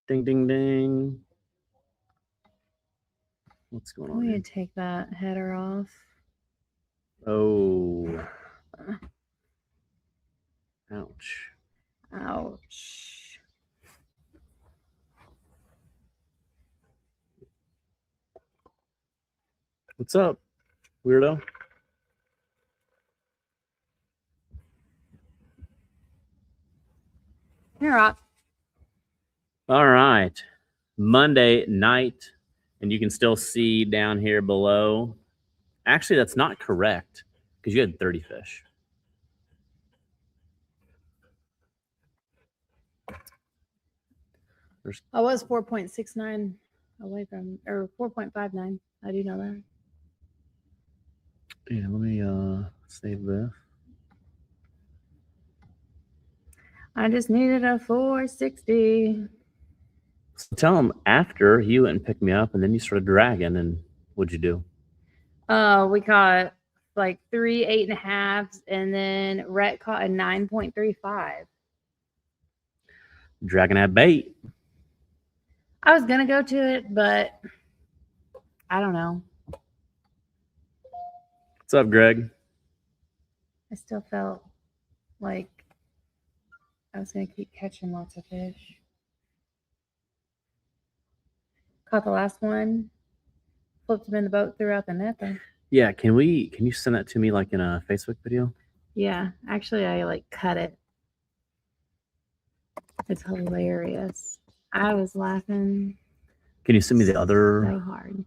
Ding, ding, ding. What's going on? We here? need to take that header off. Oh. Ouch. Ouch. What's up, weirdo? You're up. All right. Monday night, and you can still see down here below. Actually, that's not correct because you had 30 fish. I was 4.69 away from, or 4.59. I do know that. Yeah, let me save this. I just needed a 460. So tell him after you went and picked me up, and then you started dragging, and what'd you do? We caught like 3 8.5s, and then Rhett caught a 9.35. Dragging that bait. I was gonna go to it, but I don't know. What's up, Greg? I still felt like I was gonna keep catching lots of fish. Caught the last one, flipped him in the boat, threw out the net though. Yeah, can you send that to me like in a Facebook video? Yeah, actually I like cut it. It's hilarious. I was laughing Can you send me the other? so hard.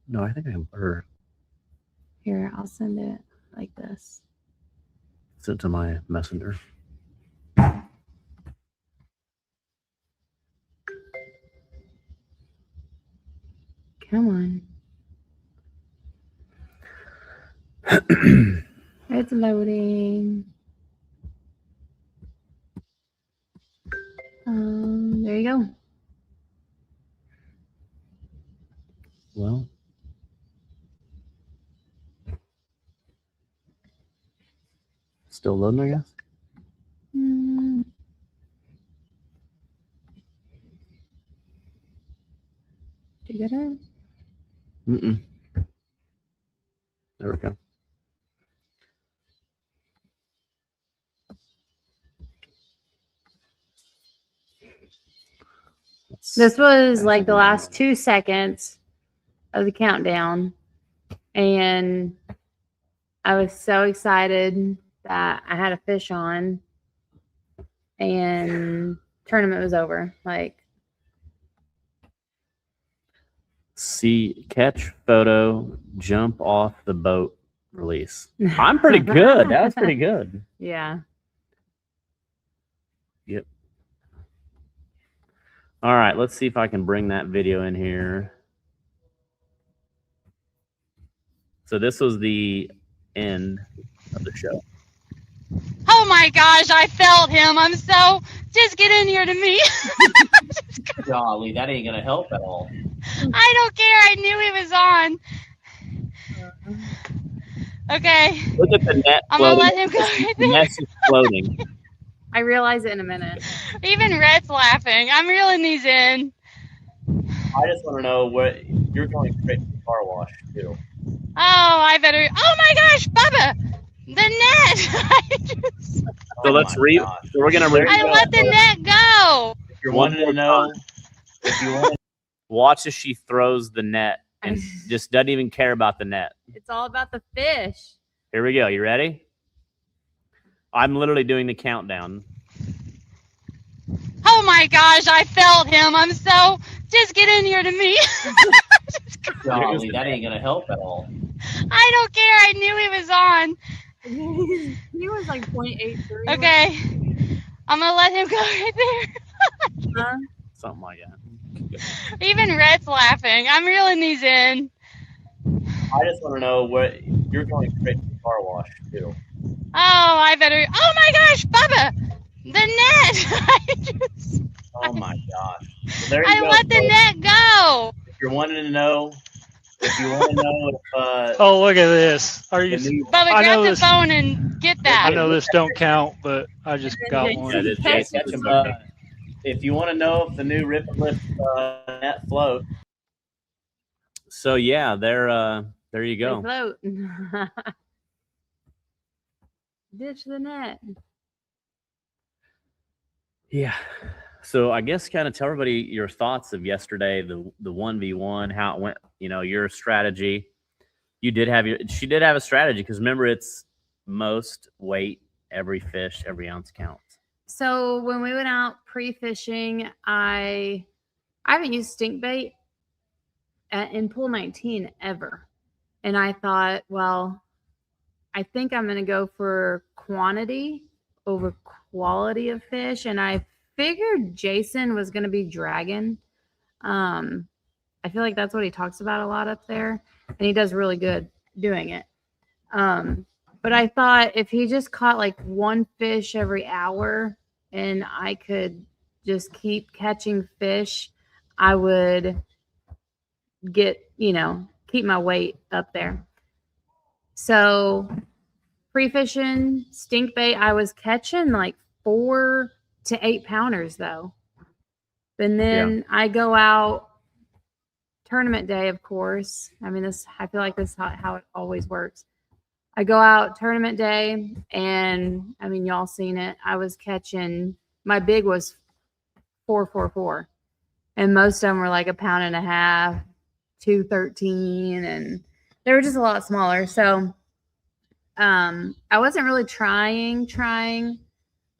No, I think I heard. Here, I'll send it like this. Send it to my messenger. Come on. It's loading. There you go. Well, still loading, I guess. Did you get it? Mm-mm. There we go. This was like the last 2 seconds of the countdown, and I was so excited that I had a fish on, and tournament was over. Like, see, catch, photo, jump off the boat, release. I'm pretty good. That was pretty good. Yeah. Yep. All right, let's see if I can bring that video in here. So this was the end of the show. Oh my gosh, I felt him. I'm so, just get in here to me. Golly, that ain't gonna help at all. I don't care. I knew he was on. Okay. Look at the net. I'm gonna let him go right The there. net's just floating. I realize it in a minute. Even Rhett's laughing. I'm reeling these in. I just want to know what you're going straight to the car wash too. Oh, I better. Oh my gosh, Bubba, the net. So let's So we're gonna. I let the net go. If you're wanting to know, if you want, watch as she throws the net and just doesn't even care about the net. It's all about the fish. Here we go. You ready? I'm literally doing the countdown. Oh my gosh, I felt him. I'm so, just get in here to me. Golly, that ain't gonna help at all. I don't care. I knew he was on. He was like 0.83. Okay. I'm gonna let him go right there. Something like that. Even Rhett's laughing. I'm reeling these in. I just want to know what you're going straight to the car wash too. Oh, I better. Oh my gosh, Bubba, the net. Oh my gosh. So there you I go, let the folks. net go. If you're wanting to know, if you want to know if Oh, look at this. Are you? new, Bubba, I grab know the this- phone and get I that. know this don't count, but I just got one. yeah, if you want to know if the new Rip and Lift net float. So yeah, there you They go. float. Ditch the net. Yeah. So I guess kind of tell everybody your thoughts of yesterday, the 1v1, how it went, your strategy. She did have a strategy because remember it's most weight, every fish, every ounce counts. So when we went out pre-fishing, I haven't used stink bait in pool 19 ever. And I thought, well, I think I'm going to go for quantity over quality of fish. And I figured Jason was going to be dragging. I feel like that's what he talks about a lot up there. And he does really good doing it. But I thought if he just caught like one fish every hour and I could just keep catching fish, I would get, keep my weight up there. So pre-fishing, stink bait, I was catching like 4 to 8 pounders though. And then I go out tournament day, of course. I mean, I feel like this is how it always works. I go out tournament day and I mean, y'all seen it. I was catching, my big was 444 and most of them were like 1.5 pounds, 213, and they were just a lot smaller. So I wasn't really trying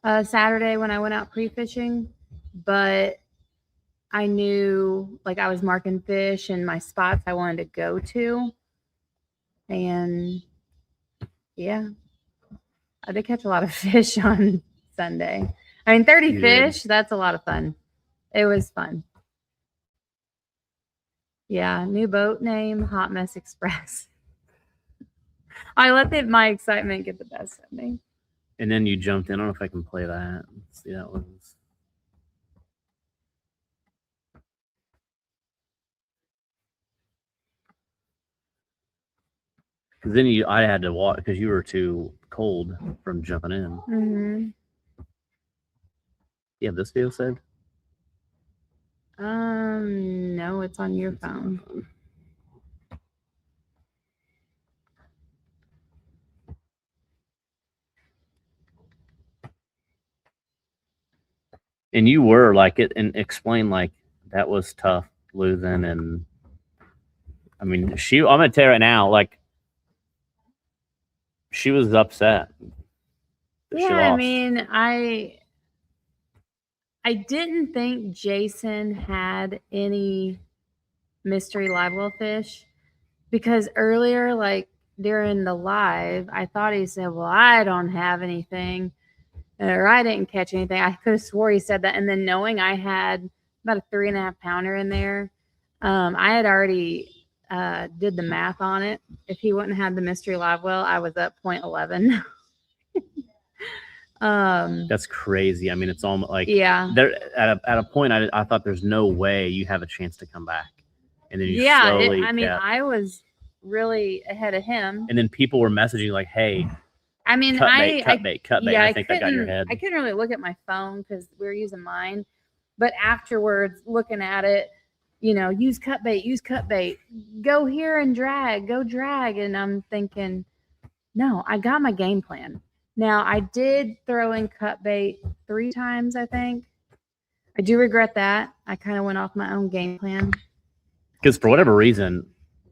Saturday when I went out pre-fishing, but I knew like I was marking fish and my spots I wanted to go to. And yeah, I did catch a lot of fish on Sunday. I mean, 30 You fish, did. that's a lot of fun. It was fun. Yeah, new boat name, Hot Mess Express. I let my excitement get the best of me. And then you jumped in. I don't know if I can play that. Let's see, that was. Because then I had to walk because you were too cold from jumping in. Mm-hmm. You have this video saved? No, it's on your phone. And you were like it, and explain like that was tough losing, and I mean, I'm gonna tell you right now, like she was upset. that she Yeah, I lost. mean, I didn't think Jason had any mystery live well fish because earlier, like during the live, I thought he said, well, I don't have anything or I didn't catch anything. I could have swore he said that. And then knowing I had about a 3.5 pounder in there, I had already did the math on it. If he wouldn't have had the mystery live well, I was up 0.11. That's crazy. I mean, it's almost like Yeah. there at a point I thought there's no way you have a chance to come back, and then you Yeah. slowly I mean, kept. I was really ahead of him. And then people were messaging like, "Hey, I mean, cut bait." Yeah, I think that got your head. I couldn't really look at my phone because we were using mine. But afterwards, looking at it, use cut bait, go here and go drag. And I'm thinking, no, I got my game plan. Now, I did throw in cut bait 3 times, I think. I do regret that. I kind of went off my own game plan. Because for whatever reason,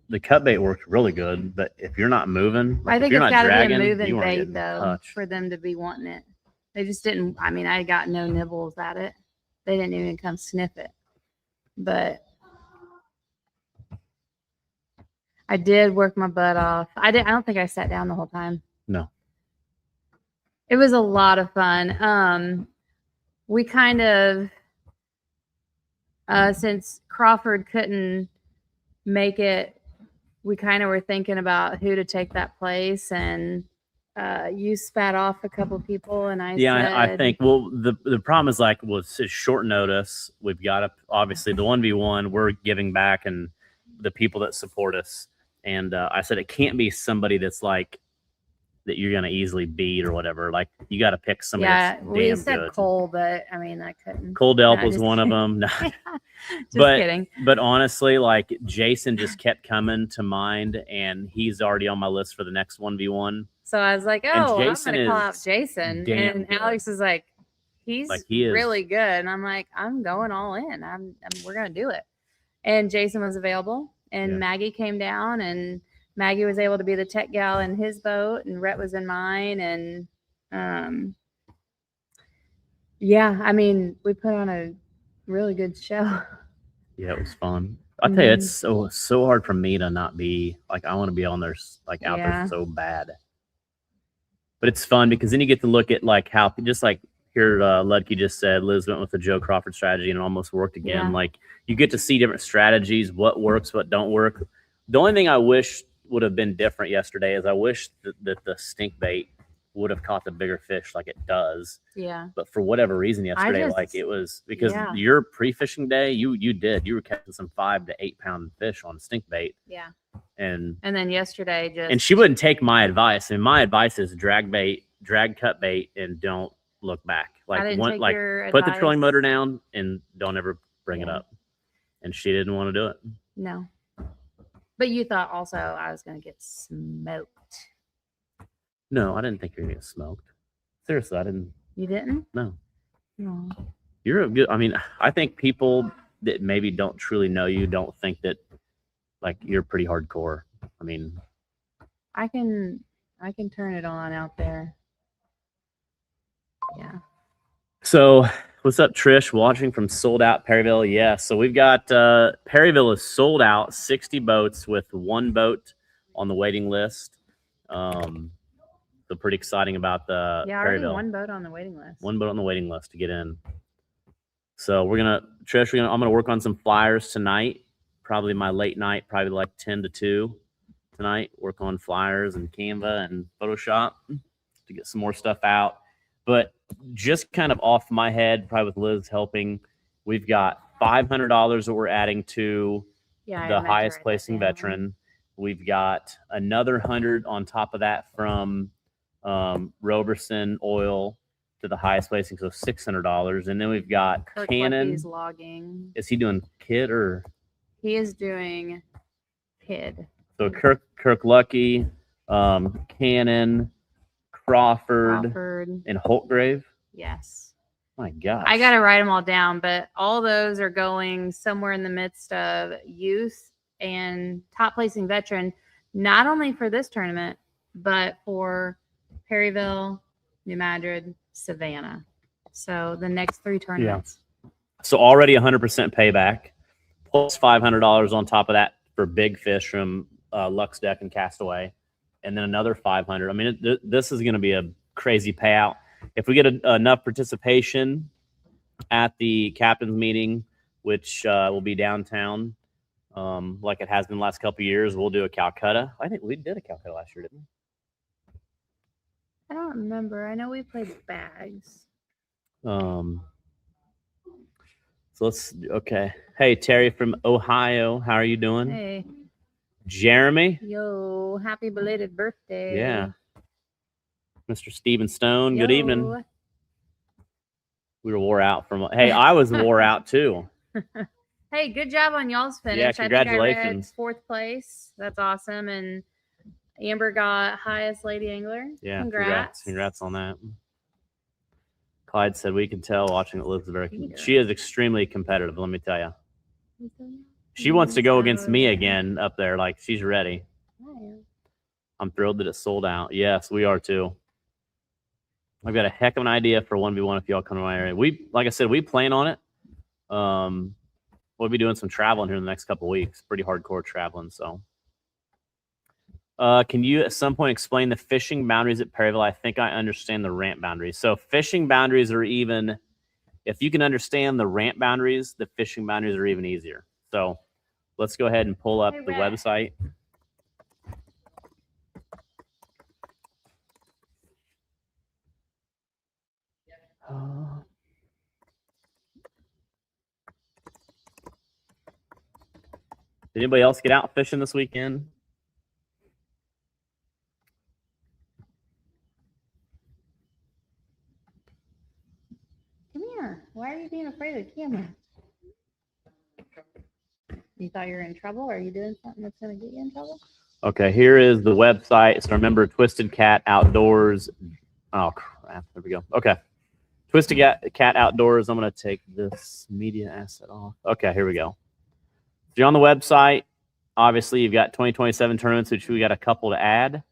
the cut bait worked really good, but if you're not moving, I think if you're it's not got to dragging, be a you moving weren't bait, getting though, touched. for them to be wanting it. They just didn't. I mean, I got no nibbles at it. They didn't even come sniff it. But I did work my butt off. I don't think I sat down the whole time. No. It was a lot of fun. We kind of, since Crawford couldn't make it, we kind of were thinking about who to take that place, and you spat off a couple people, and I Yeah, said, I think. Well, the problem is like, well, it's short notice. We've got to obviously the 1v1. We're giving back, and the people that support us. And I said it can't be somebody that's like that you're gonna easily beat or whatever. Like you got to pick somebody Yeah, that's we damn said good. Cole, but I mean, I couldn't. Cole Delp No, was just one of kidding. them. No, Just but kidding. but honestly, like Jason just kept coming to mind, and he's already on my list for the next 1v1. So I was like, And oh, I'm Jason going to call out is Jason. damn And good. Alex is like, he's Like, he is- really good. And I'm like, I'm going all in. We're going to do it. And Jason was available, and Yeah. Maggie came down, and Maggie was able to be the tech gal in his boat, and Rhett was in mine. And yeah, I mean, we put on a really good show. Yeah, it was fun. I tell you, Mhm. it's so hard for me to not be like I want to be on there like out Yeah. there so bad. But it's fun because then you get to look at like how just like here Ludke just said Liz went with the Joe Crawford strategy and it almost worked again. Yeah. Like you get to see different strategies, what works, what don't work. The only thing I wish would have been different yesterday is I wish that the stink bait would have caught the bigger fish like it does. Yeah. But for whatever reason yesterday, just- like it was because yeah. your pre-fishing day, you were catching some 5 to 8 pound fish on stink bait, Yeah. and And then yesterday, just. and she wouldn't take my advice. And my advice is drag cut bait, and don't look back. I Like didn't take your put the advice. trolling motor down and don't ever bring it Yeah. up. And she didn't want to do it. No. But you thought also I was going to get smoked. No, I didn't think you were gonna get smoked. Seriously, I didn't. You didn't? No, No. you're a good. I mean, I think people that maybe don't truly know you don't think that like you're pretty hardcore. I mean, I can turn it on out there. Yeah. so what's up, Trish? Watching from sold out Perryville. Yeah, so we've got Perryville is sold out, 60 boats with 1 boat on the waiting list. So pretty exciting about the Yeah, already Perryville. 1 boat on the waiting list. 1 boat on the waiting list to get in. So Trish, I'm gonna work on some flyers tonight. Probably my late night, probably like 10 to 2 tonight. Work on flyers and Canva and Photoshop to get some more stuff out. But just kind of off my head, probably with Liz helping, we've got $500 that we're adding to Yeah. I the meant to highest write that placing down. veteran. We've got another 100 on top of that from Roberson Oil to the highest placing, so $600. And then we've got Kirk Cannon. Lucky's logging. Is he doing kid or He is doing kid. so Kirk Lucky, Cannon, Crawford, and Holtgrave? Yes. My gosh. I got to write them all down, but all those are going somewhere in the midst of youth and top placing veteran, not only for this tournament, but for Perryville, New Madrid, Savannah. So the next 3 tournaments. So already 100% payback, plus $500 on top of that for big fish from Lux Deck and Castaway, and then another 500. I mean, this is going to be a crazy payout. If we get enough participation at the captain's meeting, which will be downtown, like it has been the last couple of years, we'll do a Calcutta. I think we did a Calcutta last year, didn't we? I don't remember. I know we played bags. So okay. Hey, Terry from Ohio, how are you doing? Hey, Jeremy, yo, happy belated birthday. yeah. Mr. Steven Stone, good evening. Yo. We were wore out from. Hey, I was wore out too. Hey, good job on y'all's finish. Yeah, I think I read congratulations. 4th place. That's awesome. And Amber got highest lady angler. Yeah, Congrats. congrats on that. Clyde said we can tell watching that Liz is very. Peter. She is extremely competitive. Let me tell you. She wants to go against me again up there. Like she's ready. I'm thrilled that it's sold out. Yes, we are too. I've got a heck of an idea for 1v1 if y'all come to my area. Like I said, we plan on it. We'll be doing some traveling here in the next couple of weeks. Pretty hardcore traveling. So, can you at some point explain the fishing boundaries at Perryville? I think I understand the ramp boundaries. So fishing boundaries are even, if you can understand the ramp boundaries, the fishing boundaries are even easier. So let's go ahead and pull up Hey, the Rat. website. Did anybody else get out fishing this weekend? camera. Why are you being afraid of the camera? You thought you were in trouble? Are you doing something that's going to get you in trouble? Okay, here is the website. So remember, Twisted Cat Outdoors. Oh, crap. There we go. Okay. Twisted Cat Outdoors. I'm going to take this media asset off. Okay, here we go. If you're on the website, obviously you've got 2027 tournaments, which we got a couple to add.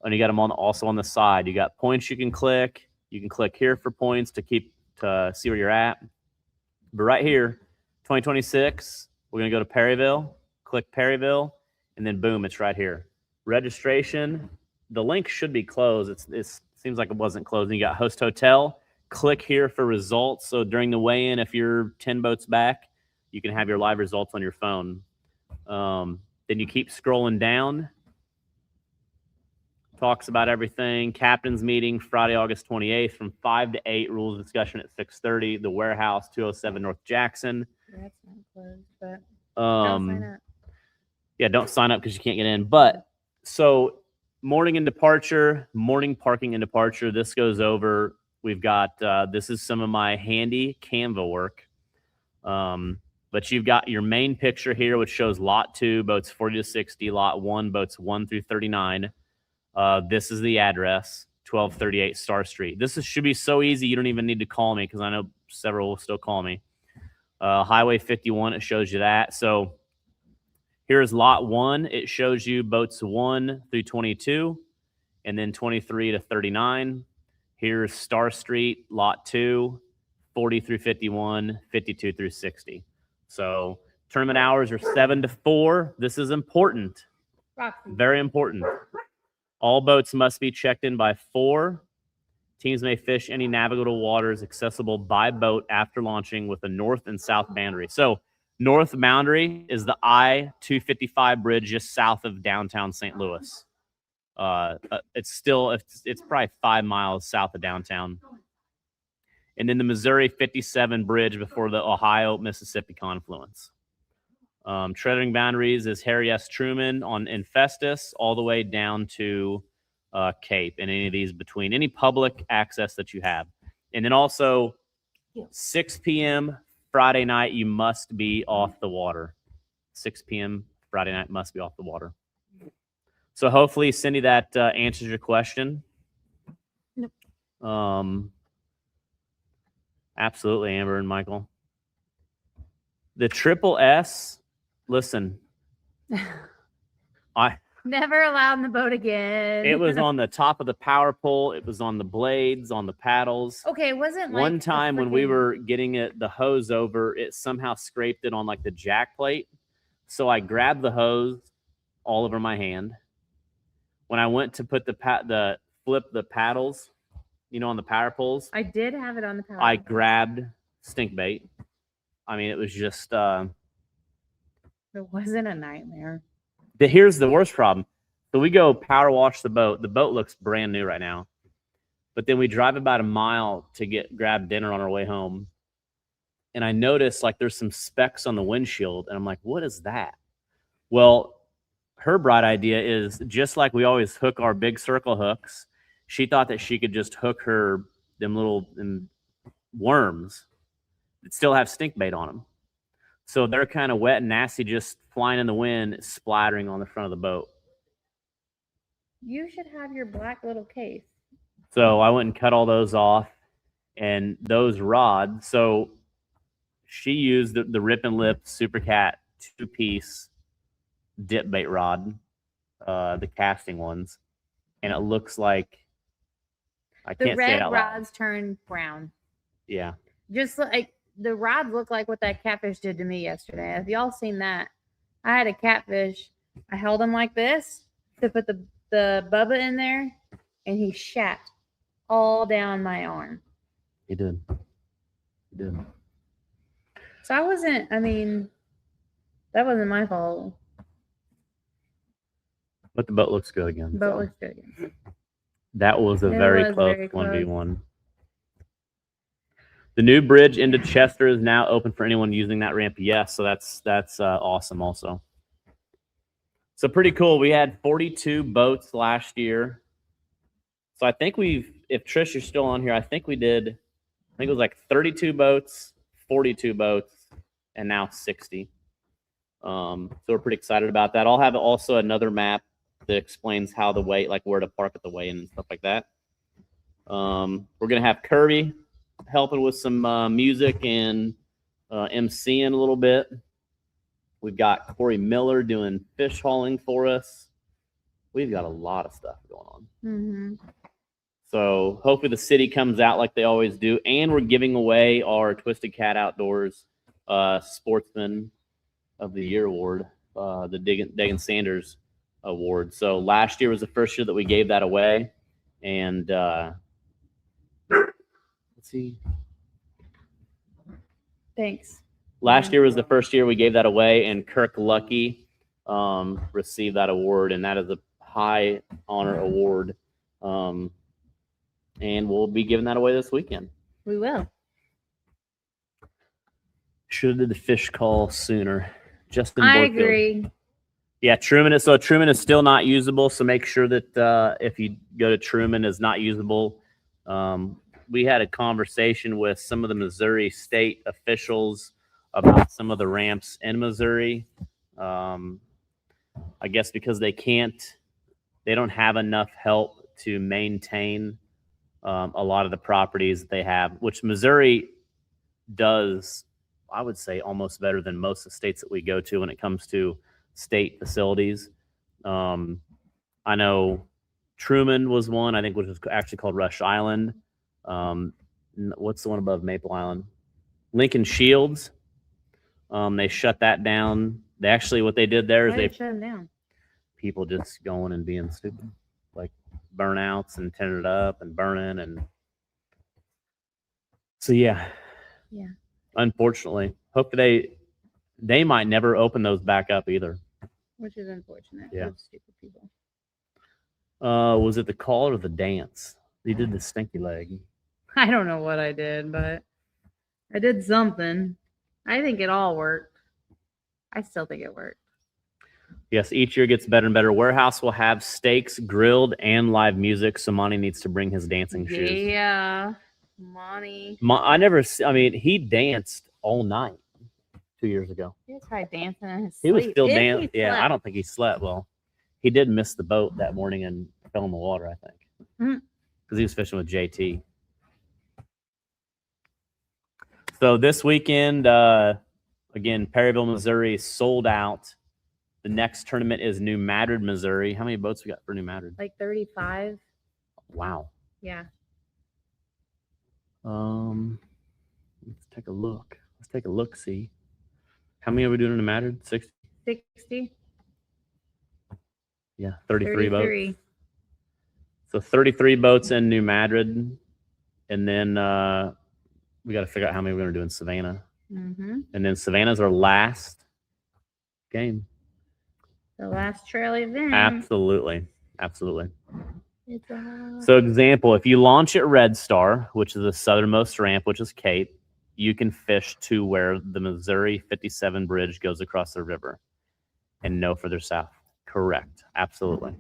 And you got them also on the side. You got points you can click. You can click here for points to see where you're at. But right here, 2026, we're going to go to Perryville. Click Perryville. And then boom, it's right here. Registration. The link should be closed. It seems like it wasn't closed. And you got host hotel. Click here for results. So during the weigh-in, if you're 10 boats back, you can have your live results on your phone. Then you keep scrolling down. Talks about everything. Captain's meeting Friday, August 28th from 5 to 8. Rules discussion at 6:30. The warehouse, 207 North Jackson. That's not closed, but don't sign up. Yeah, don't sign up because you can't get in. But so morning and departure, morning parking and departure. This goes over. We've got this is some of my handy Canva work. But you've got your main picture here, which shows lot 2, boats 40 to 60, lot 1, boats 1 through 39. This is the address, 1238 Star Street. Should be so easy you don't even need to call me because I know several will still call me. Highway 51, it shows you that. So here's lot 1. It shows you boats 1 through 22 and then 23 to 39. Here's Star Street, lot 2, 40 through 51, 52 through 60. So tournament hours are 7 to 4. This is important. Roxy. Very important. All boats must be checked in by 4. Teams may fish any navigable waters accessible by boat after launching with a north and south boundary. So north boundary is the I-255 bridge just south of downtown St. Louis. It's probably 5 miles south of downtown. And then the Missouri 57 bridge before the Ohio-Mississippi confluence. Treading boundaries is Harry S. Truman in Festus all the way down to Cape and any of these between, any public access that you have. And then also 6 p.m. Friday night, you must be off the water. 6 p.m. Friday night must be off the water. So hopefully, Cindy, that answers your question. Nope. Absolutely, Amber and Michael. The Triple S, listen, Never allowed in the boat again. it was on the top of the power pole. It was on the blades, on the paddles. Okay, it wasn't like One time when we freaking- were getting the hose over, it somehow scraped it on like the jack plate. So I grabbed the hose all over my hand. When I went to put flip the paddles, on the power poles, I did have it on the power. I grabbed stink bait. I mean, it was just. It wasn't a nightmare. Here's the worst problem. So we go power wash the boat. The boat looks brand new right now. But then we drive about a mile to grab dinner on our way home. And I noticed like there's some specks on the windshield. And I'm like, what is that? Well, her bright idea is just like we always hook our big circle hooks. She thought that she could just hook them little worms that still have stink bait on them. So they're kind of wet and nasty, just flying in the wind, splattering on the front of the boat. You should have your black little case. So I went and cut all those off. And those rods, so she used the Rip and Lip Super Cat 2-piece dip bait rod, the casting ones. And it looks like, I The can't say it red out loud. rods turn brown. Yeah. Just like the rods look like what that catfish did to me yesterday. Have y'all seen that? I had a catfish. I held him like this to put the bubba in there, and he shat all down my arm. He did. He did. So that wasn't my fault. But the boat looks good again. Boat so. looks good. Again. That was a It very was close very close. 1v1. The new bridge into Chester is now open for anyone using that ramp. Yes, so that's awesome also. So pretty cool. We had 42 boats last year. So I think if Trish, you're still on here, I think we did think it was like 32 boats, 42 boats, and now 60. So we're pretty excited about that. I'll have also another map that explains how the weigh, like where to park at the weigh-in and stuff like that. We're gonna have Kirby helping with some music and MCing a little bit. We've got Corey Miller doing fish hauling for us. We've got a lot of stuff going on. Mm-hmm. So hopefully the city comes out like they always do. And we're giving away our Twisted Cat Outdoors Sportsman of the Year award, the Dagan Sanders award. So last year was the first year that we gave that away. And let's see. Thanks. Last year was the first year we gave that away, and Kirk Lucky received that award, and that is a high honor award. And we'll be giving that away this weekend. We will. Should have did the fish call sooner. Justin I Borkfield. agree. Yeah, Truman is still not usable, so make sure that if you go to Truman is not usable. We had a conversation with some of the Missouri state officials about some of the ramps in Missouri. I guess because they don't have enough help to maintain a lot of the properties that they have, which Missouri does, I would say, almost better than most of the states that we go to when it comes to state facilities. I know Truman was one, I think, which was actually called Rush Island. What's the one above Maple Island? Lincoln Shields. They shut that down. They actually, what they did there is Why did it shut them down? people just going and being stupid, like burnouts and tearing it up and burning. And so, yeah. Unfortunately, hope they might never open those back up either. Which is unfortunate. Yeah. Those stupid people. Was it the call or the dance? They did the stinky leg. I don't know what I did, but I did something. I think it all worked. I still think it worked. Yes, each year gets better and better. Warehouse will have steaks, grilled, and live music. So Monty needs to bring his dancing shoes. Yeah. Monty. He danced all night 2 years ago. He tried dancing in his He was sleep. still If he dancing. Yeah, slept. I don't think he slept well. He did miss the boat that morning and fell in the water, I think. Mhm. Because he was fishing with JT. So this weekend, again, Perryville, Missouri is sold out. The next tournament is New Madrid, Missouri. How many boats we got for New Madrid? Like 35. Wow. Yeah. Let's take a look. See. How many are we doing in New Madrid? 60? 60. Yeah, 33 boats. 33. So 33 boats in New Madrid. And then we got to figure out how many we're going to do in Savannah. Mm-hmm. And then Savannah's our last game. The last trail event. Absolutely. It's a... So example, if you launch at Red Star, which is the southernmost ramp, which is Cape, you can fish to where the Missouri 57 bridge goes across the river and no further south. Correct. Absolutely.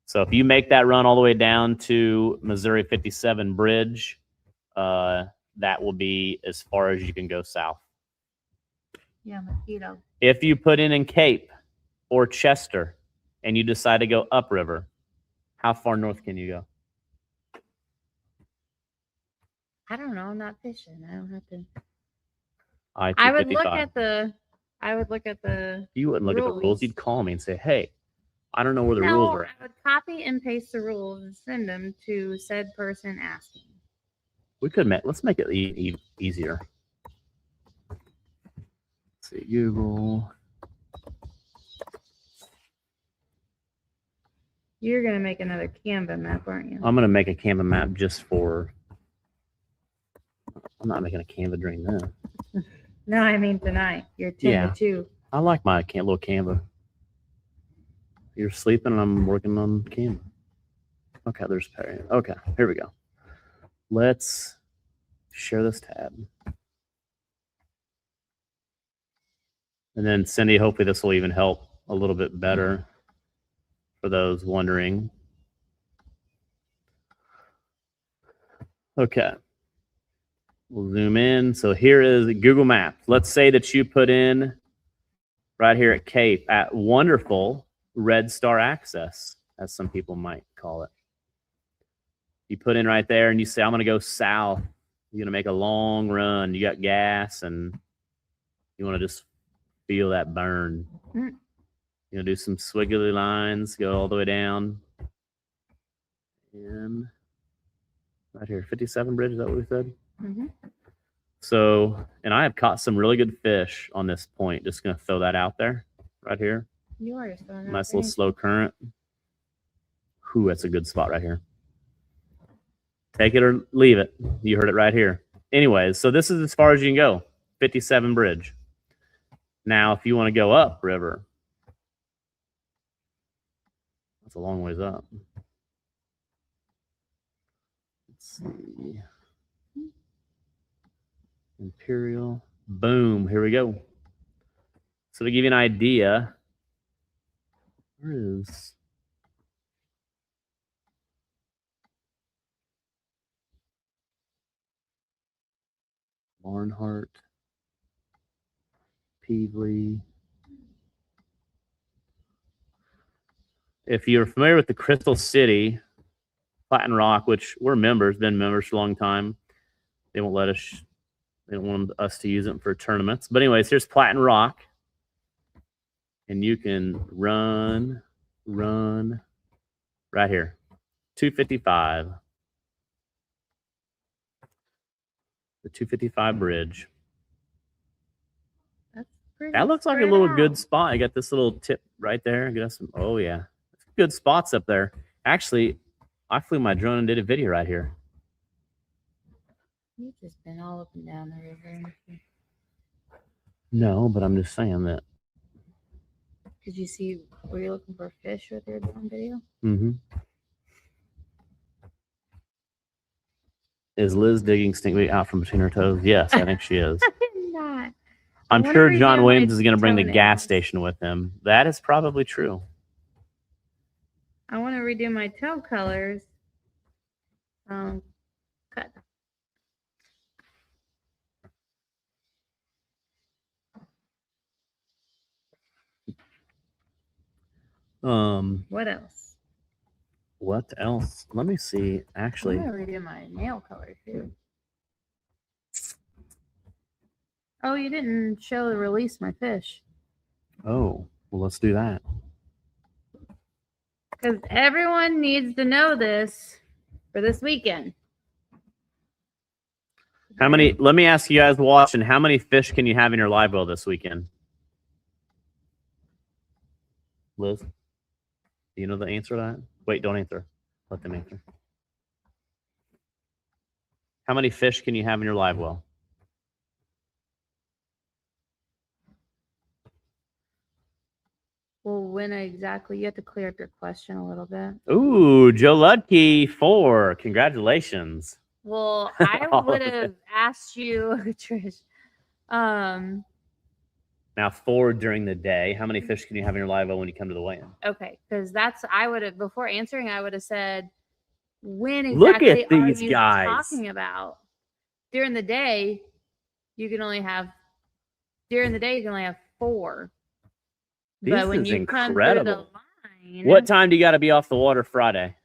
So if you make that run all the way down to Missouri 57 bridge, that will be as far as you can go south. Yeah, mosquito. If you put in Cape or Chester and you decide to go upriver, how far north can you go? I don't know. I'm not fishing. I don't have to. I-255. I would look at the. You wouldn't look at the rules. rules. You'd call me and say, hey, I don't know where the No, rules are at. I would copy and paste the rules and send them to said person asking. We could let's make it easier. Let's see, Google. You're gonna make another Canva map, aren't you? I'm gonna make a Canva map just for. I'm not making a Canva during this. No, I mean tonight. You're 10 Yeah. to 2. I like my little Canva. You're sleeping and I'm working on Canva. Okay, there's Perry. Okay, here we go. Let's share this tab. And then Cindy, hopefully this will even help a little bit better for those wondering. Okay. We'll zoom in. So here is Google Maps. Let's say that you put in right here at Cape at wonderful Red Star Access, as some people might call it. You put in right there and you say, I'm going to go south. You're going to make a long run. You got gas and you want to just feel that burn. Mm. You know, do some swiggly lines, go all the way down. And right here, 57 Bridge, is that what we said? Mhm. So, and I have caught some really good fish on this point. Just going to throw that out there right here. You are just going Nice little slow current. Ooh, that's a good spot right here. Take it or leave it. You heard it right here. Anyways, so this is as far as you can go. 57 Bridge. Now, if you want to go up river, that's a long ways up. Let's see. Imperial. Boom. Here we go. So to give you an idea, where is... Barnhart, Peevely. If you're familiar with the Crystal City, Platten Rock, which we're members, been members for a long time, they won't let us. They don't want us to use it for tournaments. But anyways, here's Platten Rock, and you can run right here, 255. The 255 Bridge. That's pretty That looks like a spread little out. good spot. You got this little tip right there. Got some. Oh yeah, good spots up there. Actually, I flew my drone and did a video right here. You've just been all up and down the river. No, but I'm just saying that. Did you see? Were you looking for fish with your drone video? Mm-hmm. Is Liz digging stinkbait out from between her toes? Yes, I think she is. I did not. I'm wanna sure redo John my Williams is going to bring the gas toenails. station with him. That is probably true. I want to redo my toe colors. Cut. What else? What else? Let me see. Actually, I'm gonna redo my nail color too. Oh, you didn't show the release my fish. oh, well, let's do that. Because everyone needs to know this for this weekend. How many? Let me ask you guys watching. How many fish can you have in your live well this weekend? Liz, do you know the answer to that? Wait, don't answer. Let them answer. How many fish can you have in your live well? Well, when exactly? You have to clear up your question a little bit. Ooh, Joe Ludke, 4. Congratulations. Well, I would have asked you, Trish. Now, 4 during the day. How many fish can you have in your live well when you come to the weigh-in? Okay, because I would have before answering. I would have said, when Look exactly at these are you guys. talking about? During the day, you can only have. During the day, you can only have 4. This but when is you come through the incredible. line, What time do you got to be off the water Friday?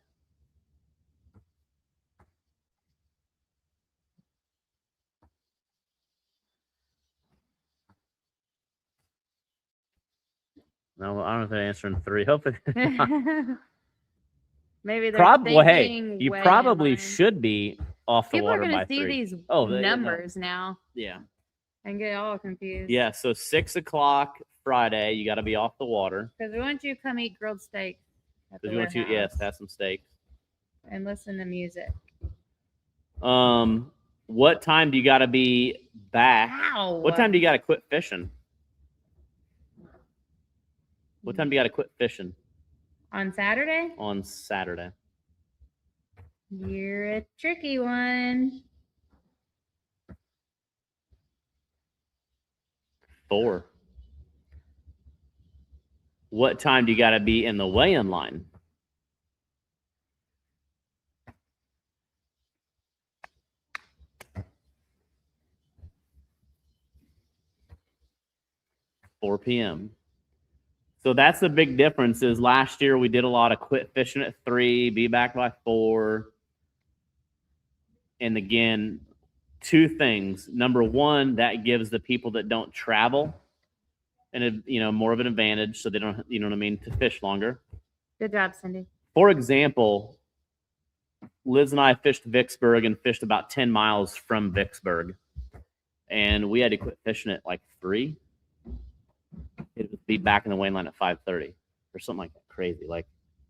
No, I don't know if they're answering 3. Hopefully, maybe they're probably. Well, hey, thinking you way probably in line. should be off the People are water going by to see 3. these Oh, they- numbers now Yeah. and get all confused. Yeah. So 6 o'clock Friday, you got to be off the water. Because we want you to come eat grilled steak at the Because you want you, yes, warehouse have some steaks. and listen to music. What time do you got to be back? Wow. What time do you got to quit fishing? What time do you got to quit fishing On Saturday? on Saturday? You're a tricky one. 4. What time do you got to be in the weigh-in line? 4 p.m. So that's the big difference. Is last year we did a lot of quit fishing at 3, be back by 4. And again, 2 things. Number one, that gives the people that don't travel and more of an advantage, so they don't, to fish longer. Good job, Cindy. For example, Liz and I fished Vicksburg and fished about 10 miles from Vicksburg, and we had to quit fishing at like 3. It would be back in the weighing line at 5:30 or something like that. Crazy.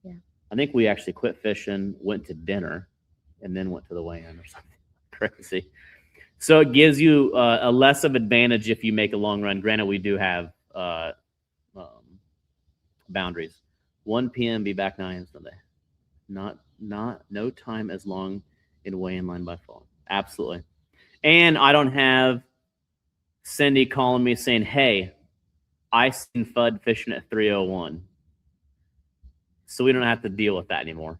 Yeah. I think we actually quit fishing, went to dinner, and then went to the weigh-in or something. Crazy. So it gives you a less of advantage if you make a long run. Granted, we do have boundaries. 1 p.m. be back 9 a.m. Sunday. No time as long in weigh-in line by fall. Absolutely. And I don't have Cindy calling me saying, "Hey, I seen Fudd fishing at 3:01." So we don't have to deal with that anymore.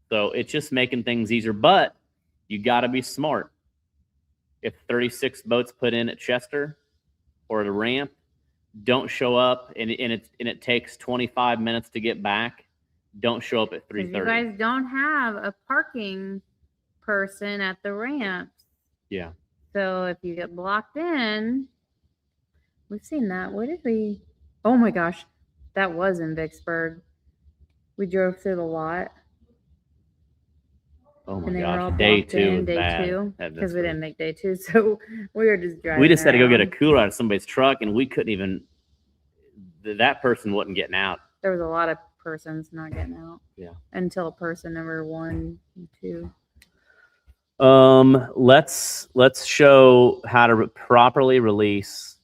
So it's just making things easier, but you got to be smart. If 36 boats put in at Chester or at a ramp, don't show up and it takes 25 minutes to get back. Don't show up at 3:30. You guys don't have a parking person at the ramps. Yeah. So if you get blocked in, we've seen that. Where did we? Oh my gosh, that was in Vicksburg. We drove through the lot. Oh my And they were all gosh. Day blocked 2 in, was day bad. 2, at because we Vicksburg. didn't make day 2, so we were just driving. We just had to go get a around. cooler out of somebody's truck, and we couldn't even. That person wasn't getting out. There was a lot of persons not getting out. Yeah. Until person number 1 and 2. Let's show how to properly release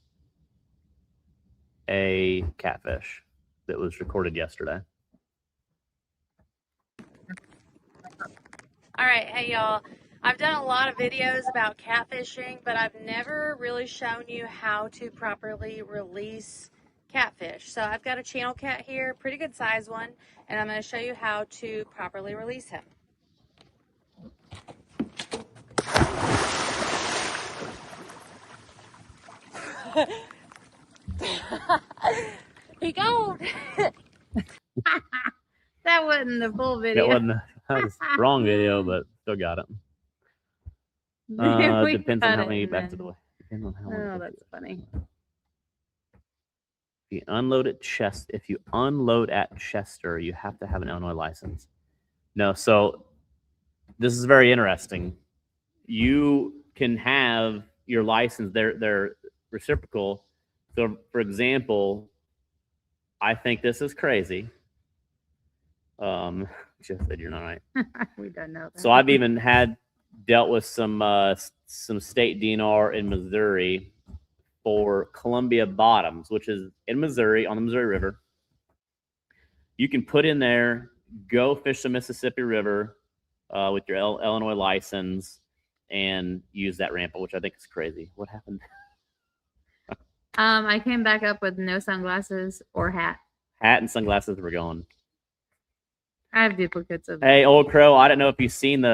a catfish that was recorded yesterday. All right, hey y'all. I've done a lot of videos about catfishing, but I've never really shown you how to properly release catfish. So I've got a channel cat here, pretty good size one, and I'm going to show you how to properly release him. He gone. That wasn't the full video. That was the wrong video, but still got it. We Depends on got how it many in back to there. the way. Depends on how Oh, many that's funny. If you unload at Chester, you have to have an Illinois license. No, so this is very interesting. You can have your license; they're reciprocal. So, for example, I think this is crazy. Just said you're not right. We don't know that. So I've even dealt with some state DNR in Missouri for Columbia Bottoms, which is in Missouri on the Missouri River. You can put in there, go fish the Mississippi River with your Illinois license and use that ramp, which I think is crazy. What happened? I came back up with no sunglasses or hat. Hat and sunglasses were gone. I have duplicates of. Hey, Old Crow, I don't know if you've seen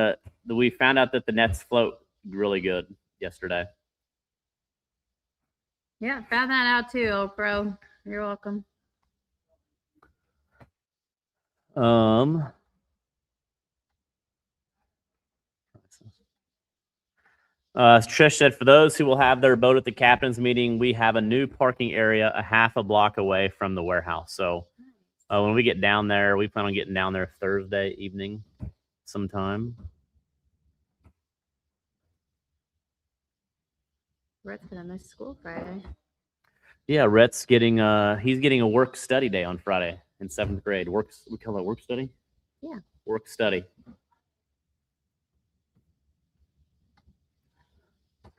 we found out that the nets float really good yesterday. Yeah, found that out too, old bro. You're welcome. Trish said, for those who will have their boat at the captain's meeting, we have a new parking area a half a block away from the warehouse. So when we get down there, we plan on getting down there Thursday evening sometime. Rhett's gonna miss school Friday. Yeah, Rhett's getting he's getting a work study day on Friday in 7th grade. We call it work study? Yeah. Work study.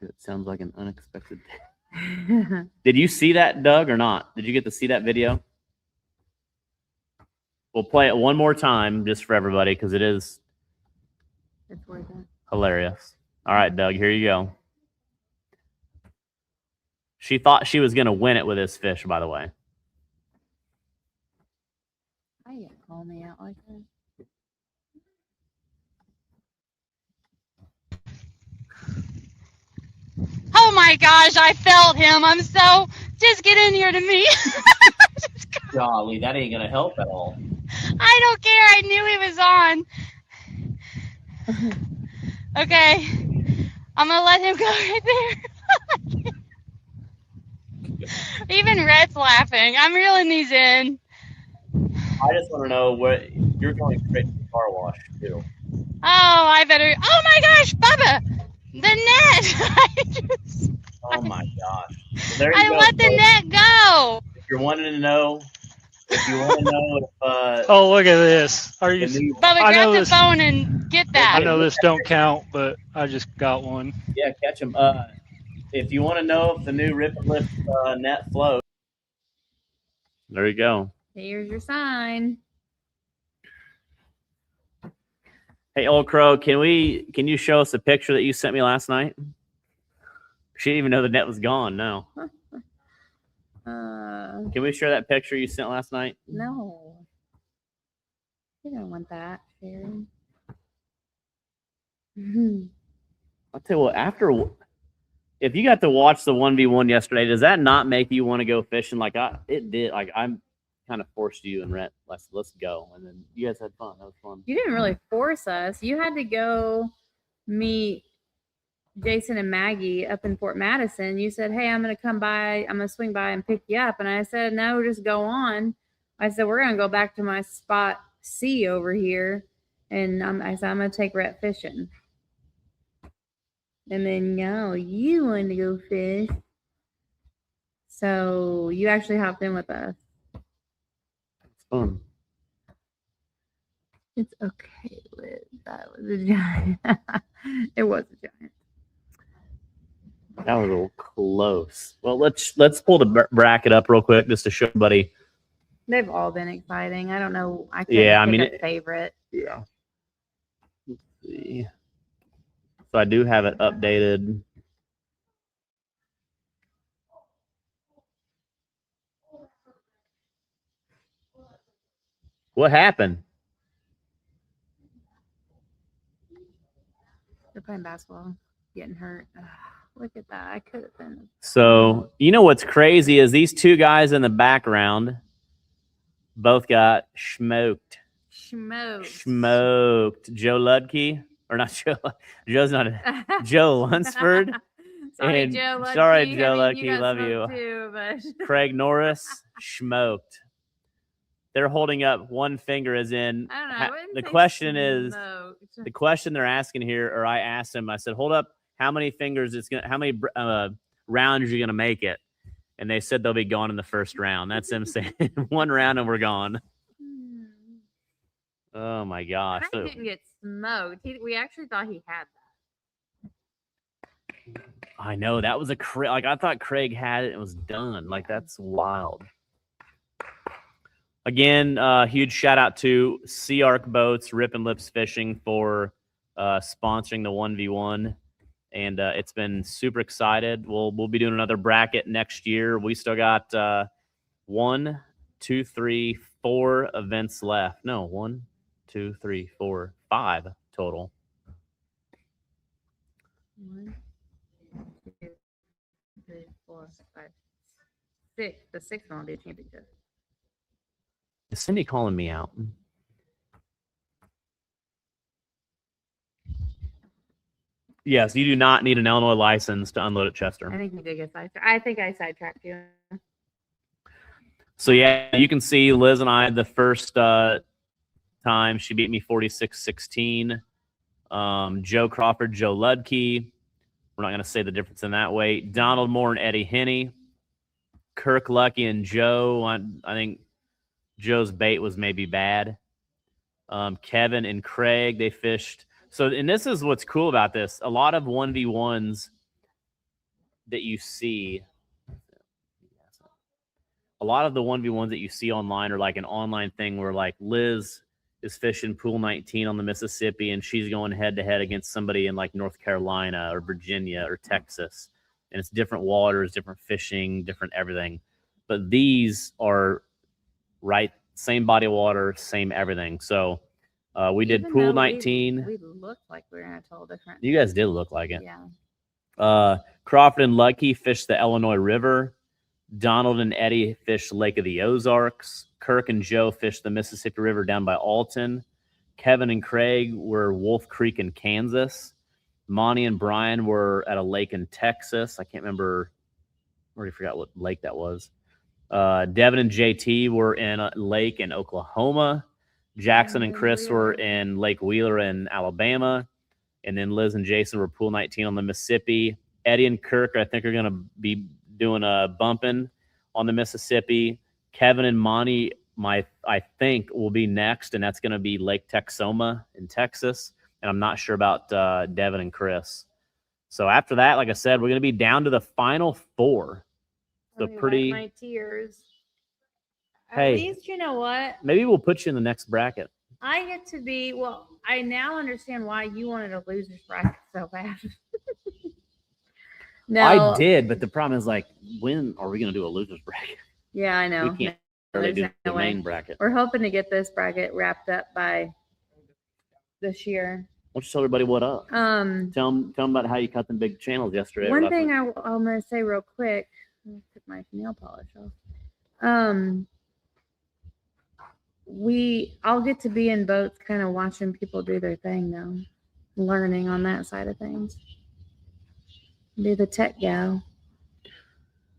It sounds like an unexpected day. Did you see that, Doug, or not? Did you get to see that video? We'll play it one more time just for everybody because it is It's worth it. hilarious. All right, Doug, here you go. She thought she was going to win it with this fish, by the way. Why you call me out like that? Oh my gosh, I felt him. I'm so Just get in here to me. Golly, that ain't gonna help at all. I don't care. I knew he was on. Okay. I'm gonna let him go right there. Even Red's laughing. I'm reeling these in. I just want to know what you're going straight to the car wash too. Oh, I better. Oh my gosh, Bubba! The net! Oh my gosh! So there you I go, let the folks. net go! If you're wanting to know, if you want to know if Oh, look at this. Are the you? new, Bubba, I know grab the this- phone and get I that. know this don't count, but I just got one. yeah, catch them. If you want to know if the new Rip and Lift net floats, there you go. Here's your sign. Hey, Old Crow, can you show us a picture that you sent me last night? She didn't even know the net was gone. No. Can we share that picture you sent last night? No. You don't want that, Sharon. I'll tell you what, if you got to watch the 1v1 yesterday, does that not make you want to go fishing? Like it did. Like I'm kind of forced you and Rhett. Let's go. And then you guys had fun. That was fun. You didn't really force us. You had to go meet Jason and Maggie up in Fort Madison. You said, "Hey, I'm going to swing by and pick you up." And I said, "No, just go on." I said, "We're going to go back to my spot C over here." And I said, "I'm going to take Rhett fishing." And then, no, you wanted to go fish. So you actually hopped in with us. It's fun. It's okay, Liz. That was a giant. It was a giant. That was a little close. Well, let's pull the bracket up real quick just to show everybody. They've all been exciting. I don't know. I can't Yeah, I mean, pick a favorite. Yeah. Let's see. So I do have it updated. What happened? They're playing basketball, getting hurt. Ugh, look at that. I could have been. So you know what's crazy is these two guys in the background both got smoked. Smoked. Joe Ludke, or not Joe. Joe's not a, Joe Lunsford. Sorry, And Joe Lucky. sorry, Joe I mean, Lucky, got love smoked you. Too, but Craig Norris smoked. They're holding up one finger as in I don't know. I wouldn't the say question is smoked. the question they're asking here, or I asked him, I said, hold up, how many fingers how many rounds are you gonna make it? And they said they'll be gone in the first round. That's them saying one round and we're gone. Oh my gosh. Craig didn't get smoked. We actually thought he had that. I know that was like I thought Craig had it and was done. Like that's wild. Again, huge shout out to Sea Arc Boats, Rip and Lips Fishing for sponsoring the 1v1, and it's been super excited. We'll be doing another bracket next year. We still got 1, 2, 3, 4 events left. No, 1, 2, 3, 4, 5 total. 1, 2, 3, 4, 5, 6. The sixth one will be a championship. Is Cindy calling me out? Yes, you do not need an Illinois license to unload at Chester. I think you did get sidetracked. I think I sidetracked you. So yeah, you can see Liz and I the first time she beat me 46-16. Joe Crawford, Joe Ludke. We're not going to say the difference in that way. Donald Moore and Eddie Henney. Kirk Lucky and Joe. I think Joe's bait was maybe bad. Kevin and Craig, they fished. So, and this is what's cool about this. A lot of 1v1s that you see, a lot of the 1v1s that you see online are like an online thing where like Liz is fishing pool 19 on the Mississippi and she's going head to head against somebody in like North Carolina or Virginia or Texas. And it's different waters, different fishing, different everything. But these are right, same body of water, same everything. So we did Even pool though 19. We looked like we were in a total different. You guys did look like it. Yeah. Crawford and Lucky fished the Illinois River. Donald and Eddie fished Lake of the Ozarks. Kirk and Joe fished the Mississippi River down by Alton. Kevin and Craig were Wolf Creek in Kansas. Monty and Brian were at a lake in Texas. I can't remember. I already forgot what lake that was. Devin and JT were in a lake in Oklahoma. Jackson and Chris were in Lake Wheeler in Alabama. And then Liz and Jason were pool 19 on the Mississippi. Eddie and Kirk, I think, are going to be doing a bumping on the Mississippi. Kevin and Monty, I think, will be next, and that's going to be Lake Texoma in Texas. And I'm not sure about Devin and Chris. So after that, like I said, we're going to be down to the final four. So Let me wipe pretty. my tears. Hey. At least you know what? Maybe we'll put you in the next bracket. I get to be, well, I now understand why you wanted a loser's bracket so bad. No. I did, but the problem is, like, when are we going to do a loser's bracket? Yeah, I know. We can't really there's do no the way. main bracket. We're hoping to get this bracket wrapped up by this year. Why don't you tell everybody what up? Tell them about how you cut them big channels yesterday. One thing I'm going to say real quick. Let me put my nail polish off. I'll get to be in boats kind of watching people do their thing now, learning on that side of things. Be the tech gal.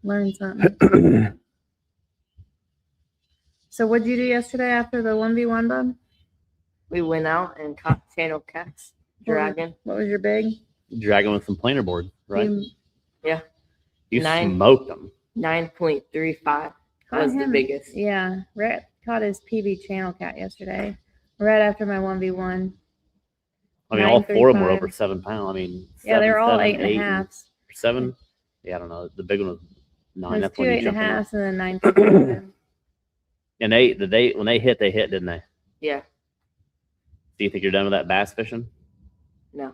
Learn something. So what'd you do yesterday after the 1v1, bub? We went out and caught channel cats, dragon. What was your big? Dragon with some planer board, right? Yeah. You 9. smoked them. 9.35 Caught was the him. biggest. Yeah, Rhett caught his PB channel cat yesterday, right after my 1v1. I mean, all four of them were 9.35. over 7 pounds. I mean, Yeah, they were all 7, 8.5. 7. Yeah, I don't know. The big one was 9. There's That's two when you 8.5 jumped in. and then 9.5. And when they hit, didn't they? Yeah. Do you think you're done with that bass fishing? No.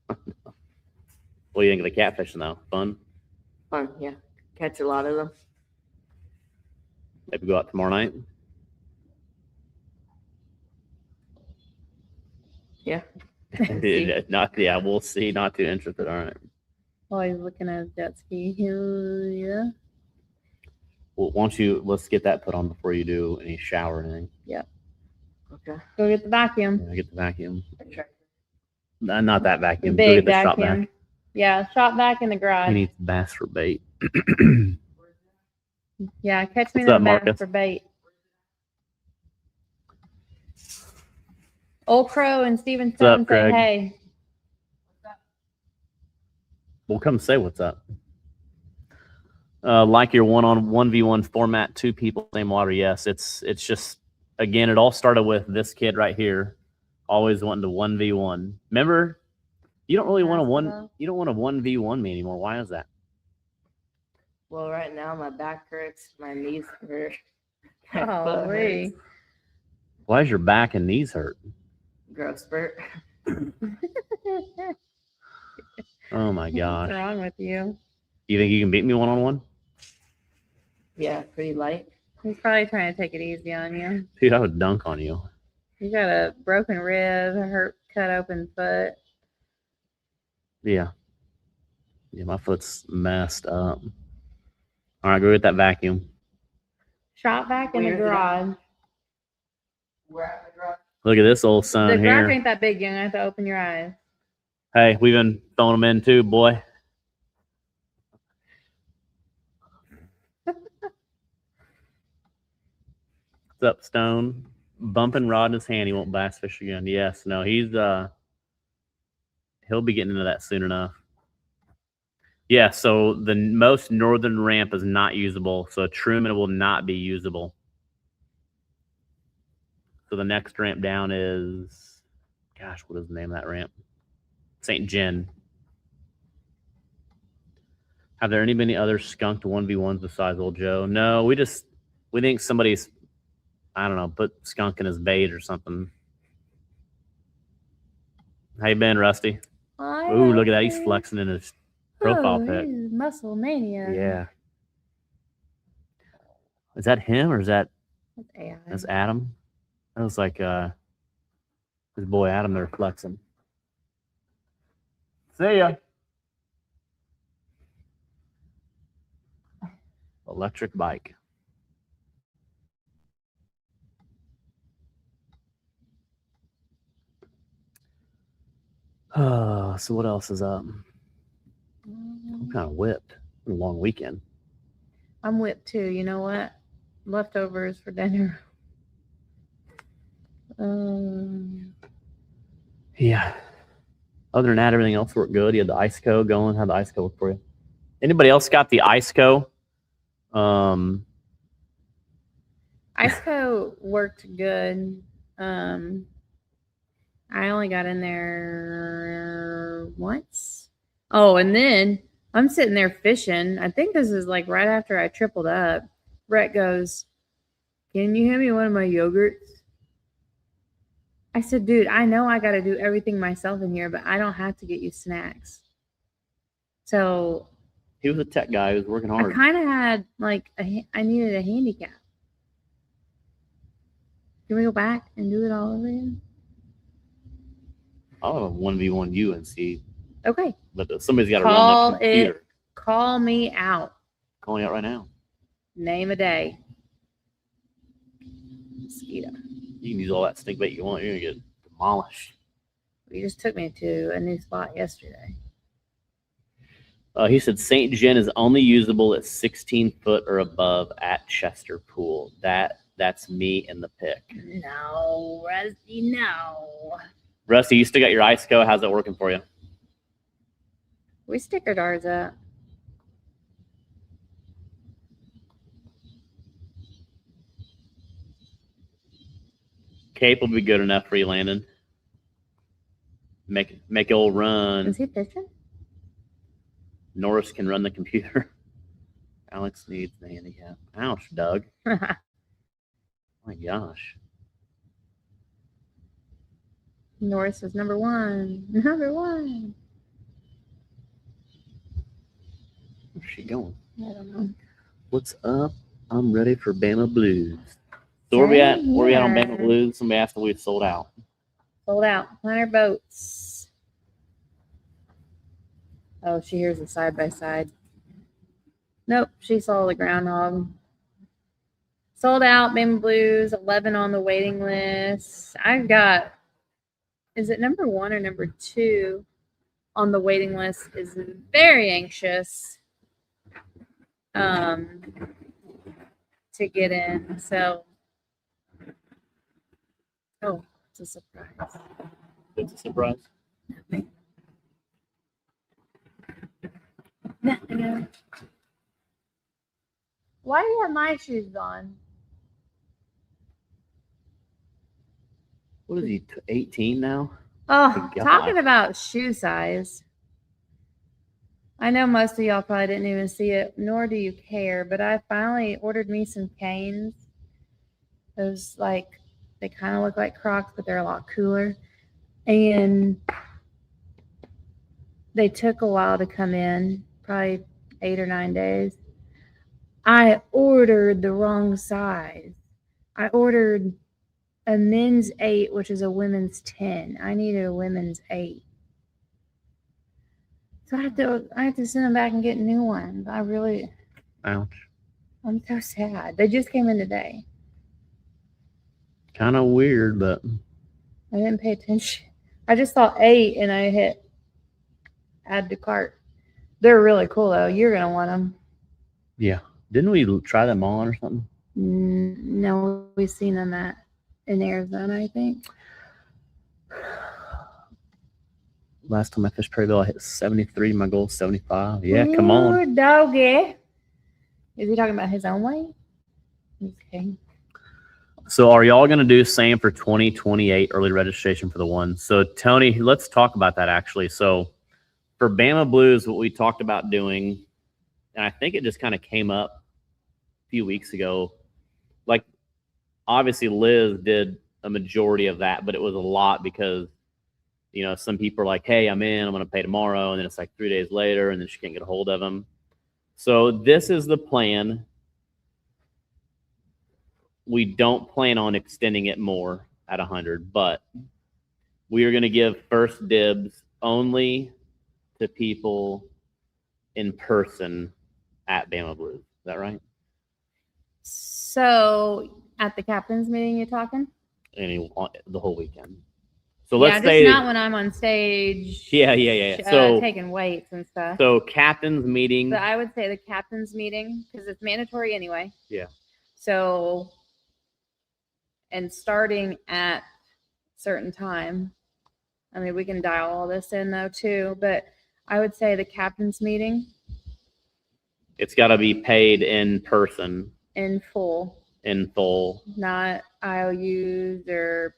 What do you think of the catfishing though? Fun? Fun. Yeah. Catch a lot of them. Maybe go out tomorrow night. Yeah. Yeah, we'll see. Not too interested. All right. While he's looking at his jet ski. Yeah. Well, let's get that put on before you do any shower or anything. Okay. Go get the vacuum. Yeah, get the vacuum. Okay. Not that The vacuum. Go big get the shop vacuum. vac. Yeah, shop vac in the He garage. needs bass for bait. Yeah, catch me What's up, that bass Marcus? for bait. Old Crow and Steven What's up, Stone say Craig? hey. We'll come say what's up. Like your 1v1 format, 2 people, same water. Yes, it's just, again, it all started with this kid right here, always wanting to 1v1. Remember, you don't really want to Basketball? you don't want to 1v1 me anymore. Why is that? Well, right now my back hurts, my knees hurt. my foot Holy. hurts. Why is your back and knees hurt? Growth spurt. Oh my gosh. What's wrong with you? You think you can beat me 1-on-1? Yeah, pretty light. He's probably trying to take it easy on you. Dude, I would dunk on you. You got a broken rib, a cut open foot. Yeah. Yeah, my foot's messed up. All right, go get that vacuum. Shop vac in the Where's it at? garage. We're at the garage. Look at this old son The garage here. ain't that big. You have to open your eyes. Hey, we've been throwing them in too, boy. What's up, Stone? Bumping rod in his hand. He won't bass fish again. Yes, no, he'll be getting into that soon enough. Yeah, so the most northern ramp is not usable. So Truman will not be usable. So the next ramp down is, gosh, what is the name of that ramp? St. Jen. Have there been any other skunked 1v1s besides old Joe? No, we think somebody's, I don't know, put skunk in his bait or something. How you been, Rusty? Ooh, look at that. He's flexing in his profile pic. He's muscle mania. Yeah. Is that him or is that That's AI. that's Adam? That was like his boy Adam there flexing. See ya. Electric bike. So what else is up? I'm kind of whipped. It's been a long weekend. I'm whipped too. You know what? Leftovers for dinner. Yeah. Other than that, everything else worked good. You had the IceCo going. How'd the IceCo work for you? Anybody else got the IceCo? IceCo worked good. I only got in there once. Oh, and then I'm sitting there fishing. I think this is like right after I tripled up. Rhett goes, "Can you hand me one of my yogurts?" I said, "Dude, I know I got to do everything myself in here, but I don't have to get you snacks." So he was a tech guy who was working I hard. kind of had like I needed a handicap. Can we go back and do it all over again? I'll have a 1v1 you and see. Okay. But somebody's got to Call run the computer. Call me out. Calling out right now. Name a day. Mosquito. You can use all that stink bait you want. You're going to get demolished. You just took me to a new spot yesterday. He said St. John is only usable at 16 foot or above at Chester Pool. That's me in the pick. No, Rusty, no. Rusty, you still got your IceCo. How's that working for you? We stickered ours up. Cape will be good enough for you, Landon. Make old run. Is he fishing? Norris can run the computer. Alex needs the handicap. Ouch, Doug. My gosh. Norris was number one. Number one. Where's she going? I don't know. What's up? I'm ready for Bama Blues. So where we at? Same Where we at on here. Bama Blues? Somebody asked if we had sold out. Sold out. 100 boats. Oh, she hears a side by side. Nope, she saw the groundhog. Sold out. Bama Blues. 11 on the waiting list. I've got. Is it number 1 or number 2 on the waiting list? Is very anxious to get in. So, oh, it's a surprise. It's a surprise. No. Why do you have my shoes on? What is he? 18 now? Oh, My God. talking about shoe size. I know most of y'all probably didn't even see it, nor do you care, but I finally ordered me some Canes. Those, like, they kind of look like Crocs, but they're a lot cooler. And they took a while to come in, probably 8 or 9 days. I ordered the wrong size. I ordered a men's 8, which is a women's 10. I needed a women's 8. So I have to send them back and get new ones. Ouch. I'm so sad. They just came in today. Kind of weird, but I didn't pay attention. I just saw 8 and I hit add to cart. They're really cool though. You're gonna want them. yeah. Didn't we try them on or something? No, we've seen them in Arizona, I think. Last time I fished Prairieville, I hit 73. My goal is 75. Yeah, come on. Ooh, doggy. Is he talking about his own weight? Okay. So are y'all going to do same for 2028 early registration for the one? So Tony, let's talk about that actually. So for Bama Blues, what we talked about doing, and I think it just kind of came up a few weeks ago, like obviously Liz did a majority of that, but it was a lot because, you know, some people are like, hey, I'm in, I'm going to pay tomorrow. And then it's like 3 days later and then she can't get a hold of them. So this is the plan. We don't plan on extending it more at 100, but we are going to give first dibs only to people in person at Bama Blues. Is that right? So at the captain's meeting, you're talking? The whole weekend. So Yeah, let's just say not when I'm on stage. Yeah. So taking weights and stuff. so captain's meeting. But I would say the captain's meeting because it's mandatory anyway. Yeah. So, and starting at certain time. I mean, we can dial all this in though too, but I would say the captain's meeting It's got to be paid in person, in full, in full. not IOUs or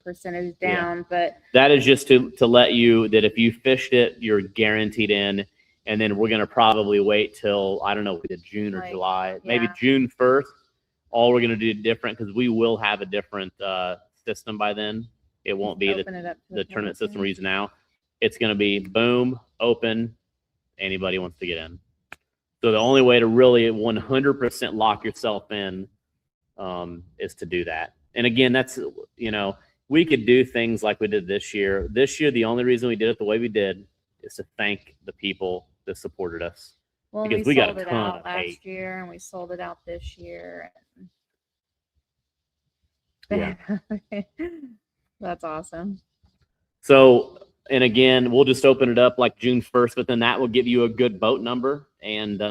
percentage Yeah. down, but That is just to let you that if you fished it, you're guaranteed in. And then we're gonna probably wait till I don't know, either June or Like, July, maybe yeah. June 1st. All we're gonna do different because we will have a different system by then. It won't be open it up to the tournament public. system we're using now. It's gonna be boom, open, anybody wants to get in. So the only way to really 100% lock yourself in is to do that. And again, that's, we could do things like we did this year. This year, the only reason we did it the way we did is to thank the people that supported us. Well, because we we got sold a it ton out of last hate. year and we sold it out this year. Yeah. That's awesome. So, and again, we'll just open it up like June 1st, but then that will give you a good boat number. And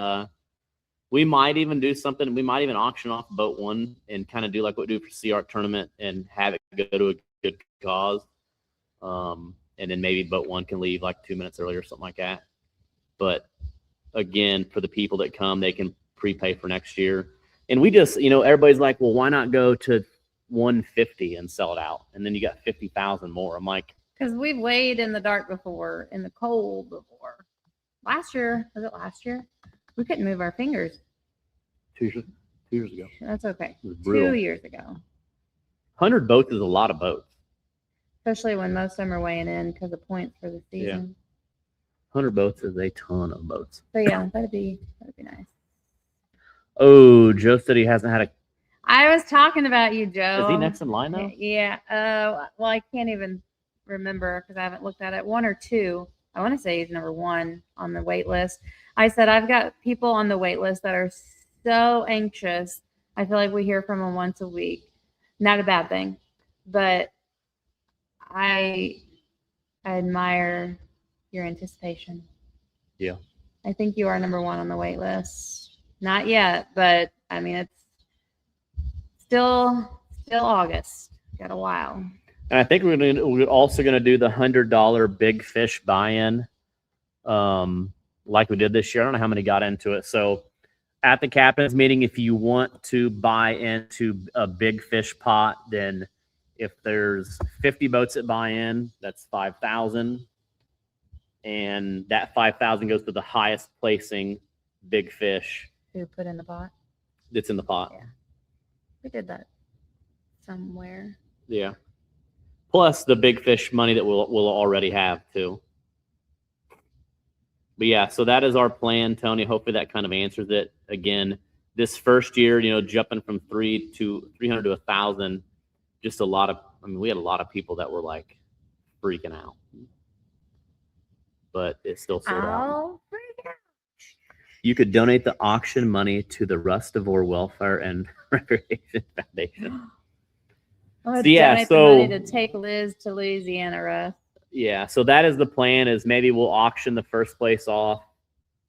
we might even do something. We might even auction off boat one and kind of do like what we do for Sea Art tournament and have it go to a good cause. And then maybe boat one can leave like 2 minutes earlier or something like that. But again, for the people that come, they can prepay for next year. And we just, everybody's like, well, why not go to 150 and sell it out? And then you got 50,000 more. I'm like, Because we've weighed in the dark before, in the cold before. Last year, was it last year? We couldn't move our fingers. 2 years ago. That's okay. It was brutal. 2 years ago. 100 boats is a lot of boats. Especially when most of them are weighing in because of points for the season. 100 boats is a ton of boats. So yeah, that'd be nice. Oh, Joe said he hasn't had a. I was talking about you, Joe. Is he next in line now? Yeah. Well, I can't even remember because I haven't looked at it. 1 or 2. I want to say he's number 1 on the wait list. I said I've got people on the wait list that are so anxious. I feel like we hear from them once a week. Not a bad thing, but I admire your anticipation. Yeah. I think you are number 1 on the wait list. Not yet, but I mean it's still August. Got a while. And I think we're also gonna do the $100 big fish buy-in, like we did this year. I don't know how many got into it. So at the captain's meeting, if you want to buy into a big fish pot, then if there's 50 boats that buy in, that's 5,000. And that 5,000 goes to the highest placing big fish Who put in the pot? that's in the pot. Yeah. We did that somewhere. Yeah. Plus the big fish money that we'll already have too. But yeah, so that is our plan, Tony. Hopefully that kind of answers it. Again, this first year, jumping from 300 to 1,000, just a lot of, we had a lot of people that were like freaking out. But it still sold out. Oh, freak out. You could donate the auction money to the Russ DeVore Welfare and Recreation Foundation. Let's So, yeah, donate so- the money to take Liz to Louisiana, Russ. Yeah, so that is the plan. Is maybe we'll auction the first place off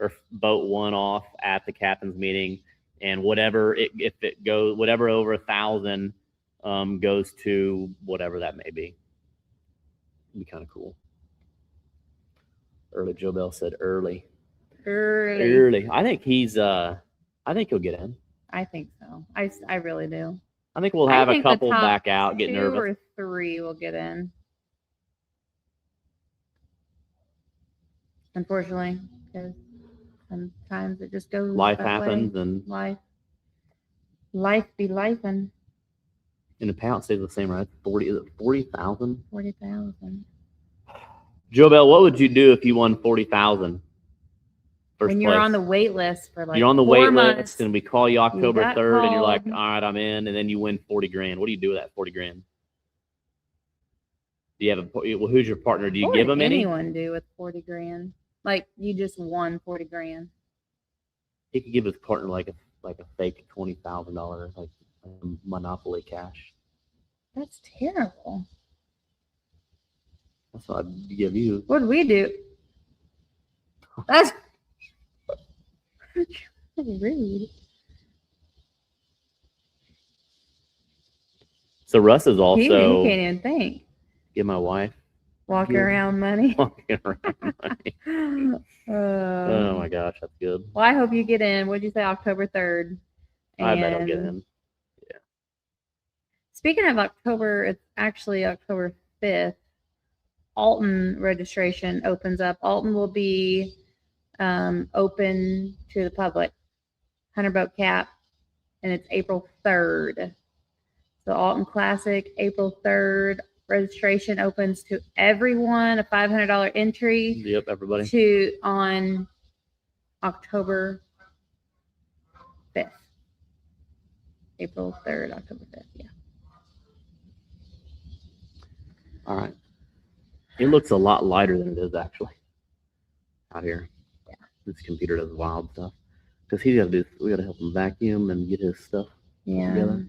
or boat one off at the captain's meeting, and whatever if it goes, whatever over 1,000 goes to whatever that may be. It'd be kind of cool. Early Joe Bell said early. Early. I think he's I think he'll get in. I think so. I really do. I think we'll I have a think the couple top back out, get 2 nervous. or 3 will get in. Unfortunately, because sometimes it just goes. Life that happens, way. and Life be lifing. the payout stays the same, right? 40,000. 40,000. Joe Bell, what would you do if you won 40,000? When you're on the wait list for like you're on the 4 wait months, list, and we call you October got 3rd, and you're like, called. all right, I'm in, and then you win 40 grand. What do you do with that 40 grand? Do you have well, who's your partner? Do you what give would them any? anyone do with 40 grand? Like you just won 40 grand. He could give his partner like like a fake $20,000 like Monopoly cash. That's terrible. That's what I'd give you. What'd we do? That's rude. So Russ is He also can't even think. give my wife Walking Good. around money. walking around money. Oh my gosh, that's good. Well, I hope you get in. What'd you say, October 3rd? I bet I'll get And in. Speaking of October, it's actually October 5th. Alton registration opens up. Alton will be open to the public. 100 boat cap, and it's April 3rd. So Alton Classic, April 3rd. Registration opens to everyone. A $500 entry Yep, everybody. to on October 5th. April 3rd, October 5th. Yeah. All right. It looks a lot lighter than it is actually out here. Yeah. This computer does wild stuff because we got to help him vacuum and get his stuff Yeah. together.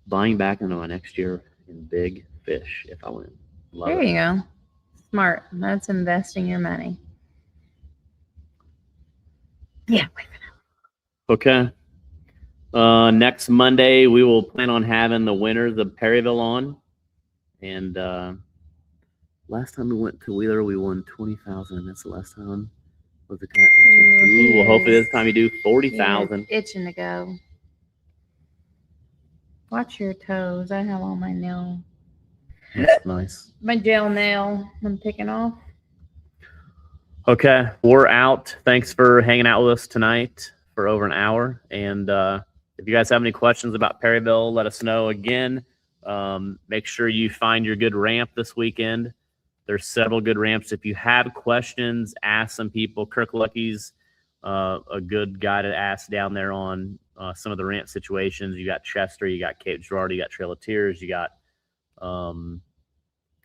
Buying back into my next year in big fish if I win. Love There it. you go. Smart. That's investing your money. Yeah. Okay. Next Monday we will plan on having the winners of Perryville on, and last time we went to Wheeler we won 20,000, and that's the last time was the cat. Ooh, Well, hopefully yes. this time you do 40,000. Itching to go. Watch your toes. I have all my nail, That's nice. my gel nail. I'm picking off. Okay, we're out. Thanks for hanging out with us tonight for over an hour. And if you guys have any questions about Perryville, let us know. Again, make sure you find your good ramp this weekend. There's several good ramps. If you have questions, ask some people. Kirk Lucky's a good guy to ask down there on some of the ramp situations. You got Chester, you got Cape Girardeau, you got Trail of Tears, you got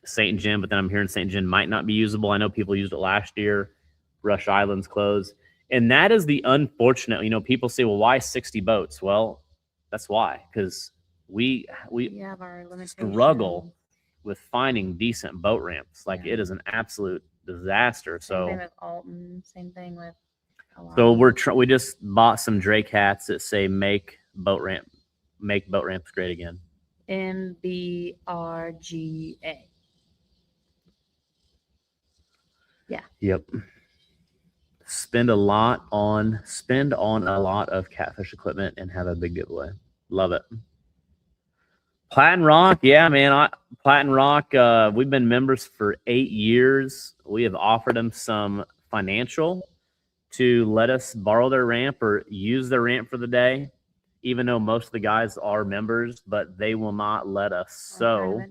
St. John, but then I'm hearing St. John might not be usable. I know people used it last year. Rush Island's closed. And that is the unfortunate, people say, well, why 60 boats? Well, that's why, because we have our limitations. struggle with finding decent boat ramps. Like Yeah. it is an absolute disaster. Same So thing with Alton. Same thing with. so we just bought some Drake hats that say make boat ramps great again. MBRGA. Yep. Spend on a lot of catfish equipment and have a big giveaway. Love it. Platten Rock, yeah, man. Platten Rock, we've been members for 8 years. We have offered them some financial to let us borrow their ramp or use their ramp for the day, even though most of the guys are members, but they will not let us. So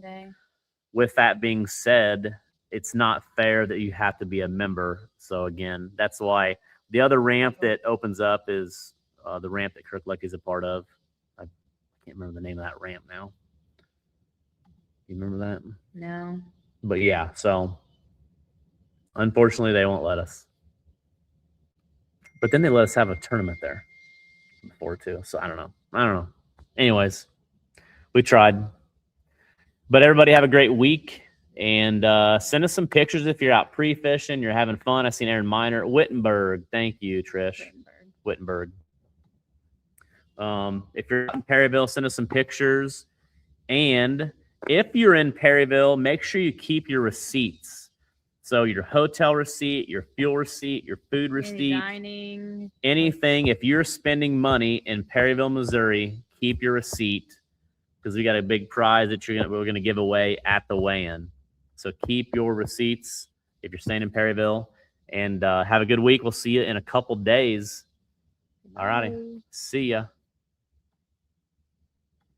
with that being said, it's not fair that you have to be a member. So again, that's why the other ramp that opens up is the ramp that Kirk Lucky is a part of. I can't remember the name of that ramp now. You remember that? No. But yeah, so unfortunately they won't let us. But then they let us have a tournament there before too. So I don't know. Anyways, we tried. But everybody have a great week. And send us some pictures if you're out pre-fishing, you're having fun. I seen Aaron Miner, Wittenberg. Thank you, Trish. Wittenberg. If you're out in Perryville, send us some pictures. And if you're in Perryville, make sure you keep your receipts. So your hotel receipt, your fuel receipt, your food receipt, Dining. anything. If you're spending money in Perryville, Missouri, keep your receipt because we got a big prize that we're gonna give away at the weigh-in. So keep your receipts if you're staying in Perryville, and have a good week. We'll see you in a couple days. All righty. See ya.